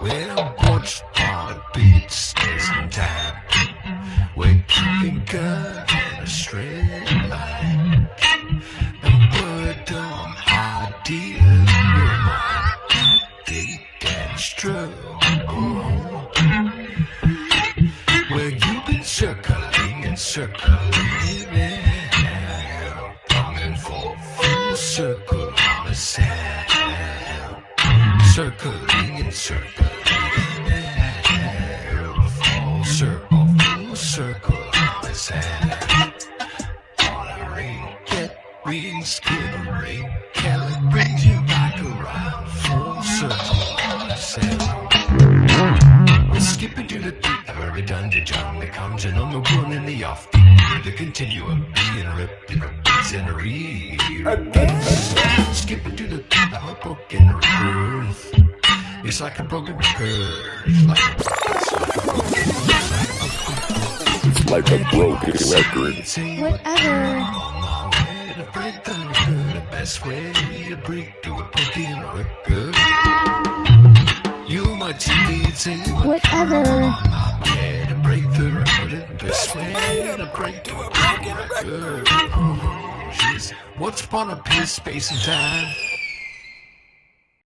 Well, watch heartbeat space and time. We're keeping good in a straight line. And we're dumb ideas in your mind. Deep and true. Where you've been circling and circling, longing for full circle on the sand. Circling and circling, full circle on the sand. On a ring, get ring, skittering, calibrate you back around. Full circle on the sand. We're skipping to the beat of a redundant jungle that comes in on the one and the offbeat. The continuum being ripped in repeats and skipping to the beat of a broken record. It's like a broken record. It's like a broken record. Whatever. The best way to break to a broken record. You my TV say Whatever. yeah, to break the record. The best way to break to a broken record. Jeez, what's upon a piece, space and time?